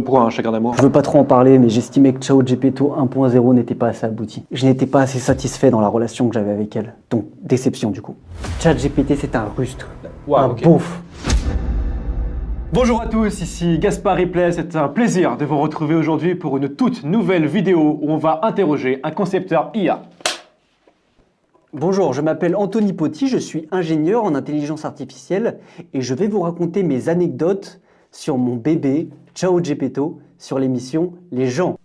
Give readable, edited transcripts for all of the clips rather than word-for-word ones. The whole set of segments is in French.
Pourquoi un chagrin d'amour? Je veux pas trop en parler, mais j'estimais que Ciao Gepetto 1.0 n'était pas assez abouti. Je n'étais pas assez satisfait dans la relation que j'avais avec elle. Donc, déception du coup. ChatGPT, c'est un rustre. Wow, un ok. beauf. Bonjour à tous, ici Gaspard Ripley, c'est un plaisir de vous retrouver aujourd'hui pour une toute nouvelle vidéo où on va interroger un concepteur IA. Bonjour, je m'appelle Anthony Potti, je suis ingénieur en intelligence artificielle et je vais vous raconter mes anecdotes sur mon bébé Ciao Gepetto sur l'émission Les gens.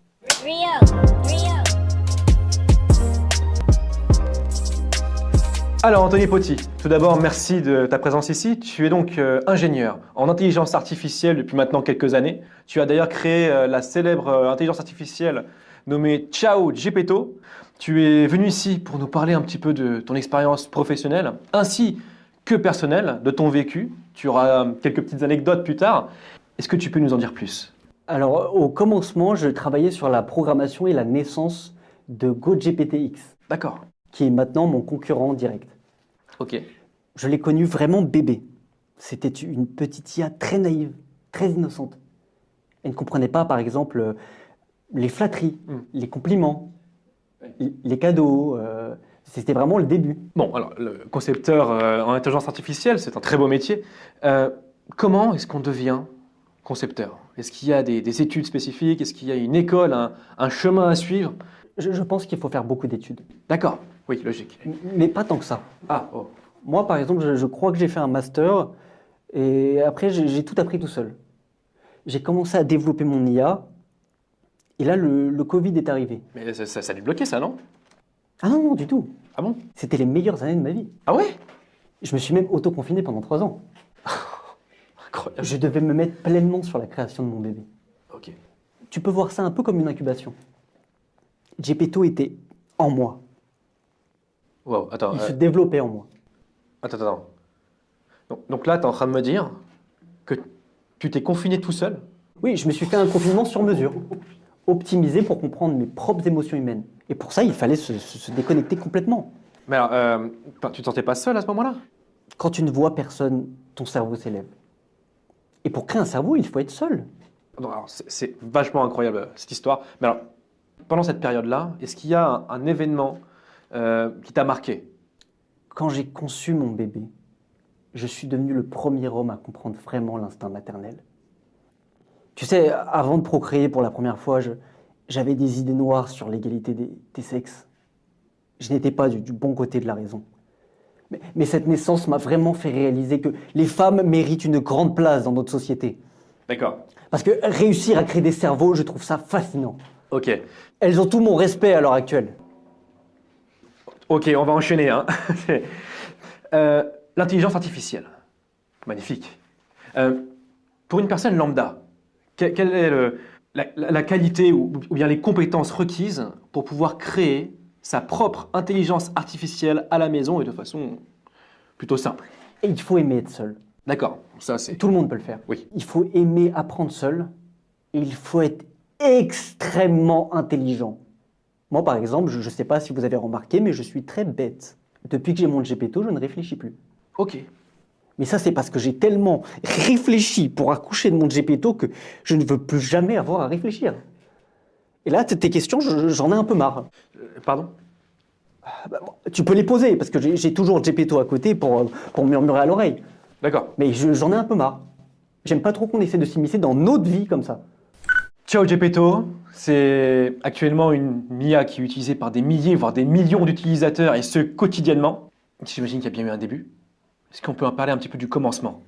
Alors Anthony Potti, tout d'abord merci de ta présence ici. Tu es donc ingénieur en intelligence artificielle depuis maintenant quelques années. Tu as d'ailleurs créé la célèbre intelligence artificielle nommée Ciao Gepetto. Tu es venu ici pour nous parler un petit peu de ton expérience professionnelle ainsi que personnelle, de ton vécu. Tu auras quelques petites anecdotes plus tard. Est-ce que tu peux nous en dire plus? Alors, au commencement, je travaillais sur la programmation et la naissance de GoGPTX, D'accord, qui est maintenant mon concurrent direct. ok. Je l'ai connu vraiment bébé. C'était une petite IA très naïve, très innocente. Elle ne comprenait pas, par exemple, les flatteries, les compliments, les cadeaux. C'était vraiment le début. Bon, alors, le concepteur en intelligence artificielle, c'est un très beau métier. Comment est-ce qu'on devient concepteur? Est-ce qu'il y a des études spécifiques? Est-ce qu'il y a une école, un chemin à suivre? Je pense qu'il faut faire beaucoup d'études. D'accord, oui, logique. Mais pas tant que ça. Ah, oh. Moi, par exemple, je crois que j'ai fait un master et après, j'ai tout appris tout seul. J'ai commencé à développer mon IA et là, le Covid est arrivé. Mais ça a dû bloquer ça, non? Ah non, non, du tout. Ah bon? C'était les meilleures années de ma vie. Ah ouais? Je me suis même auto-confiné pendant 3 ans. Incroyable. Je devais me mettre pleinement sur la création de mon bébé. Ok. Tu peux voir ça un peu comme une incubation. Gepetto était en moi. Wow, attends, Il se développait en moi. attends. Donc là, tu es en train de me dire que tu t'es confiné tout seul? Oui, je me suis fait un confinement sur mesure, optimisé pour comprendre mes propres émotions humaines. Et pour ça, il fallait se déconnecter complètement. Mais alors, tu te sentais pas seul à ce moment-là? Quand tu ne vois personne, ton cerveau s'élève. Et pour créer un cerveau, il faut être seul. Non, alors, c'est vachement incroyable cette histoire. Mais alors, pendant cette période-là, est-ce qu'il y a un événement qui t'a marqué? Quand j'ai conçu mon bébé, je suis devenu le premier homme à comprendre vraiment l'instinct maternel. Tu sais, avant de procréer pour la première fois, j'avais des idées noires sur l'égalité des sexes. Je n'étais pas du bon côté de la raison. Mais cette naissance m'a vraiment fait réaliser que les femmes méritent une grande place dans notre société. D'accord. Parce que réussir à créer des cerveaux, je trouve ça fascinant. Ok. Elles ont tout mon respect à l'heure actuelle. Ok, on va enchaîner. Hein. L'intelligence artificielle. Magnifique. Pour une personne lambda, quelle est la qualité ou bien les compétences requises pour pouvoir créer sa propre intelligence artificielle à la maison et de façon plutôt simple? Et il faut aimer être seul. D'accord, ça c'est... Tout le monde peut le faire. Oui. Il faut aimer apprendre seul et il faut être extrêmement intelligent. Moi, par exemple, je ne sais pas si vous avez remarqué, mais je suis très bête. Depuis que j'ai mon Gepetto, je ne réfléchis plus. Ok. Mais ça, c'est parce que j'ai tellement réfléchi pour accoucher de mon Gepetto que je ne veux plus jamais avoir à réfléchir. Et là, tes questions, j'en ai un peu marre. Pardon? Tu peux les poser, parce que j'ai toujours Gepetto à côté pour murmurer à l'oreille. D'accord. Mais j'en ai un peu marre. J'aime pas trop qu'on essaie de s'immiscer dans notre vie comme ça. Ciao Gepetto, c'est actuellement une IA qui est utilisée par des milliers, voire des millions d'utilisateurs, et ce quotidiennement. J'imagine qu'il y a bien eu un début. Est-ce qu'on peut en parler un petit peu du commencement?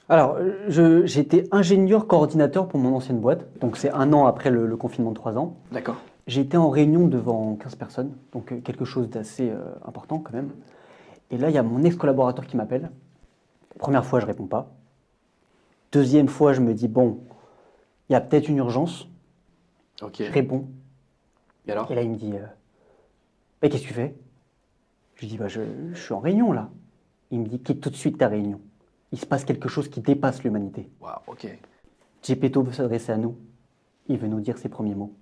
Alors, j'étais ingénieur coordinateur pour mon ancienne boîte, donc c'est 1 an après le confinement de 3 ans. D'accord. J'ai été en réunion devant 15 personnes, donc quelque chose d'assez important quand même. Et là, il y a mon ex-collaborateur qui m'appelle. Première fois, je réponds pas. Deuxième fois, je me dis, bon, il y a peut-être une urgence. Ok. Je réponds. Et alors? Et là, il me dit, mais qu'est-ce que tu fais? Je lui dis, bah, je suis en réunion là. Il me dit, quitte tout de suite ta réunion. Il se passe quelque chose qui dépasse l'humanité. Waouh, ok. Gepetto veut s'adresser à nous. Il veut nous dire ses premiers mots.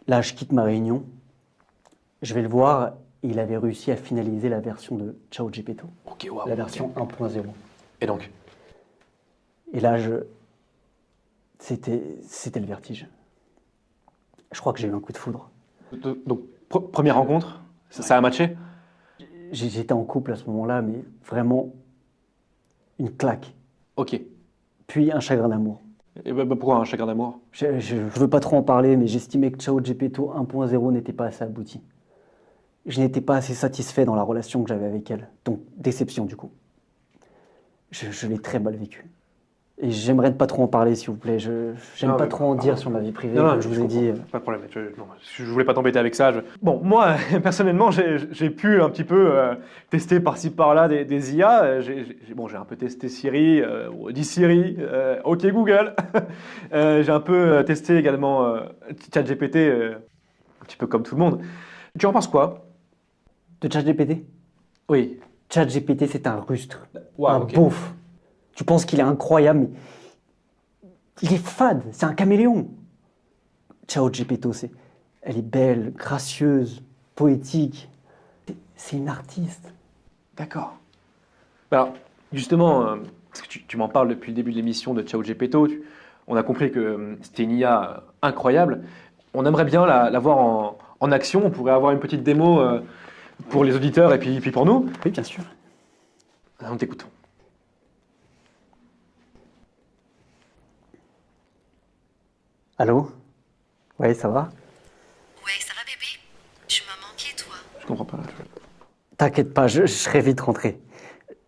Là, je quitte ma réunion. Je vais le voir. Il avait réussi à finaliser la version de Ciao Gepetto. Ok, waouh. La version 1.0. Et donc? Et là, C'était le vertige. Je crois que j'ai eu un coup de foudre. Donc, première rencontre, ça a matché? J'étais en couple à ce moment-là, mais vraiment une claque. Ok. Puis un chagrin d'amour. Et pourquoi un chagrin d'amour? Je veux pas trop en parler, mais j'estimais que Ciao Gepetto 1.0 n'était pas assez abouti. Je n'étais pas assez satisfait dans la relation que j'avais avec elle. Donc, déception du coup. Je l'ai très mal vécu. Et j'aimerais pas trop en parler, s'il vous plaît. J'aime pas trop en dire sur ma vie privée, comme je vous ai dit. Pas de problème. Je voulais pas t'embêter avec ça. Bon, moi, personnellement, j'ai pu un petit peu tester par-ci par-là des IA. J'ai un peu testé Siri, dis Siri, OK Google. J'ai un peu testé également ChatGPT, un petit peu comme tout le monde. Tu en penses quoi? De ChatGPT? Oui. ChatGPT, c'est un rustre. Wow, un ok. beauf. Tu penses qu'il est incroyable, mais il est fade, c'est un caméléon. Ciao Gepetto, elle est belle, gracieuse, poétique. C'est une artiste. D'accord. Alors, justement, parce que tu m'en parles depuis le début de l'émission de Ciao Gepetto, on a compris que c'était une IA incroyable. On aimerait bien la voir en action. On pourrait avoir une petite démo pour les auditeurs et puis pour nous. Oui, bien sûr. On t'écoute. Allô? Ouais, ça va? Ouais, ça va bébé? Tu m'as manqué toi. Je comprends pas. T'inquiète pas, je serai vite rentré.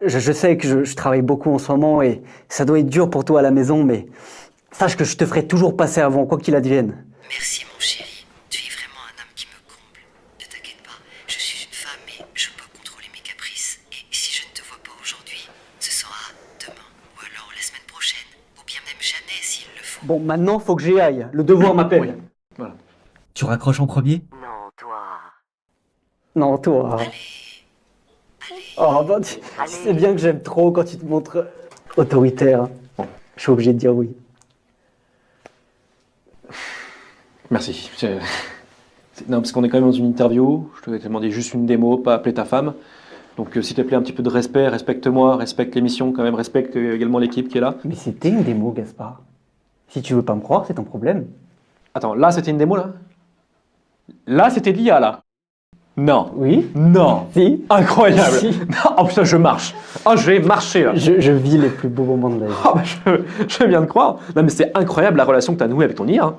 Je sais que je travaille beaucoup en ce moment et ça doit être dur pour toi à la maison, mais sache que je te ferai toujours passer avant, quoi qu'il advienne. Merci mon chéri. Tu es vraiment un homme qui me comble. Ne t'inquiète pas, je suis une femme et je peux contrôler mes caprices. Et si je ne te vois pas aujourd'hui, ce sera demain ou alors la semaine prochaine ou bien même jamais s'il le faut. Bon, maintenant, faut que j'y aille. Le devoir m'appelle. Oui. Voilà. Tu raccroches en premier? Non, toi. Non, toi. Allez. Oh, bah, tu sais bien que j'aime trop quand tu te montres autoritaire. Bon, je suis obligé de dire oui. Merci. Non, parce qu'on est quand même dans une interview. Je te demandé juste une démo, pas appeler ta femme. Donc, s'il te plaît, un petit peu de respect. Respecte-moi, respecte l'émission quand même, respecte également l'équipe qui est là. Mais c'était une démo, Gaspard. Si tu veux pas me croire, c'est ton problème. Attends, là, c'était une démo, là? Là, c'était de l'IA, là? Non. Oui? Non. Si? Incroyable. Si. Oh putain, je marche. Oh, je vais marcher, là. Je vis les plus beaux moments de ma vie. Oh, bah, je viens de croire. Non, mais c'est incroyable la relation que tu as nouée avec ton IA. Hein.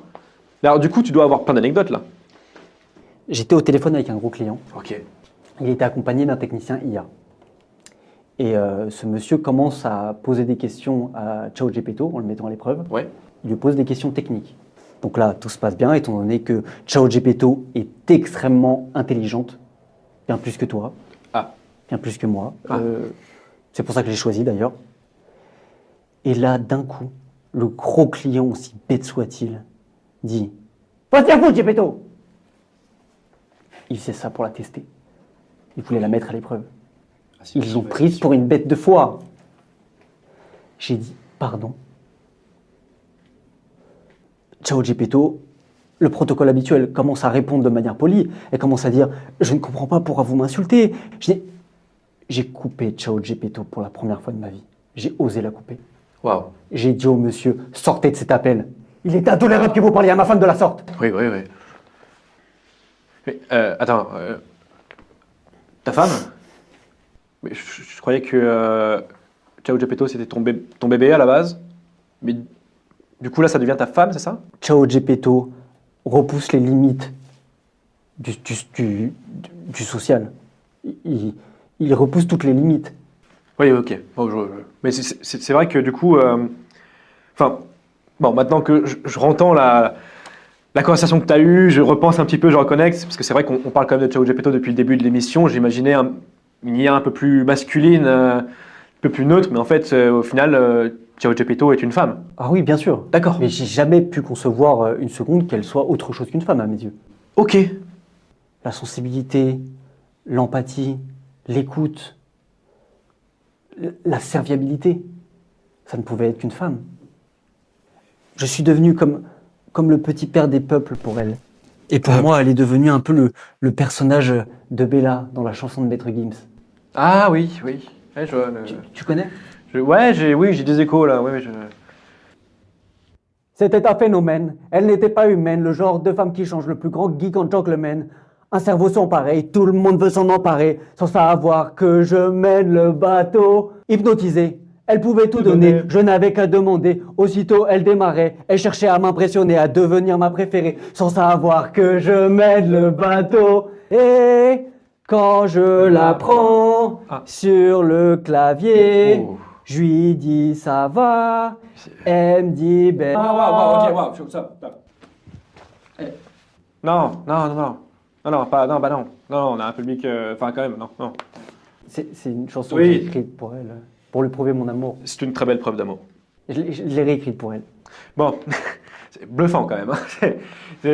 Alors, du coup, tu dois avoir plein d'anecdotes, là. J'étais au téléphone avec un gros client. Ok. Il était accompagné d'un technicien IA. Et ce monsieur commence à poser des questions à Ciao Gepetto en le mettant à l'épreuve. Ouais. Il lui pose des questions techniques. Donc là, tout se passe bien, étant donné que Ciao Gepetto est extrêmement intelligente, bien plus que toi, Ah. bien plus que moi. Ah. C'est pour ça que j'ai choisi d'ailleurs. Et là, d'un coup, le gros client, aussi bête soit-il, dit « Va te faire foutre, Gepetto !» Il faisait ça pour la tester. Il voulait la mettre à l'épreuve. Ils l'ont prise pour une bête de foire. J'ai dit « Pardon ?» Ciao Gepetto, le protocole habituel, commence à répondre de manière polie. Elle commence à dire « Je ne comprends pas pourquoi vous m'insultez. » J'ai coupé Ciao Gepetto pour la première fois de ma vie. J'ai osé la couper. Waouh. J'ai dit au monsieur « Sortez de cet appel. Il est intolérable que vous parliez à ma femme de la sorte. » Oui. Mais, attends. Ta femme? Mais je croyais que Ciao Gepetto, c'était ton bébé à la base. Mais du coup, là, ça devient ta femme, c'est ça? Ciao Gepetto repousse les limites du social. Il repousse toutes les limites. Oui, ok. Bon, mais c'est vrai que du coup, enfin, bon, maintenant que je rentends la conversation que tu as eue, je repense un petit peu, je reconnecte, parce que c'est vrai qu'on parle quand même de Ciao Gepetto depuis le début de l'émission. J'imaginais une IA un peu plus masculine, un peu plus neutre, mais en fait, au final, Ciao Gepetto est une femme. Ah oui, bien sûr. D'accord. Mais j'ai jamais pu concevoir une seconde qu'elle soit autre chose qu'une femme à mes yeux. Ok. La sensibilité, l'empathie, l'écoute, la serviabilité, ça ne pouvait être qu'une femme. Je suis devenu comme le petit père des peuples pour elle. Et pour moi, elle est devenue un peu le personnage de Bella dans la chanson de Maître Gims. Ah oui. Ouais, je vois Tu connais? oui, j'ai des échos là. Ouais, C'était un phénomène. Elle n'était pas humaine, le genre de femme qui change, le plus grand geek en gentleman. Un cerveau sans pareil, tout le monde veut s'en emparer, sans savoir que je mène le bateau. Hypnotisée, elle pouvait tout donner, je n'avais qu'à demander. Aussitôt, elle démarrait, elle cherchait à m'impressionner, à devenir ma préférée, sans savoir que je mène le bateau. Et quand je la prends sur le clavier, je lui dis ça va, elle me dit ben. Ok, stop. Non, on a un public, enfin quand même, non. C'est une chanson Oui. que j'ai écrite pour elle, pour lui prouver mon amour. C'est une très belle preuve d'amour. Je l'ai réécrite pour elle. Bon, c'est bluffant quand même. Hein.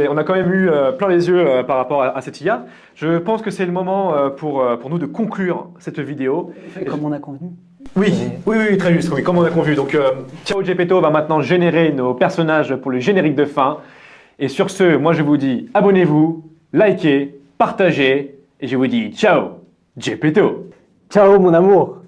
On a quand même eu plein les yeux par rapport à cette IA. Je pense que c'est le moment pour nous de conclure cette vidéo. Comme on a convenu. Oui, très juste, oui, comme on a convenu. Donc, Ciao Gepetto va maintenant générer nos personnages pour le générique de fin. Et sur ce, moi je vous dis abonnez-vous, likez, partagez, et je vous dis ciao Gepetto. Ciao mon amour.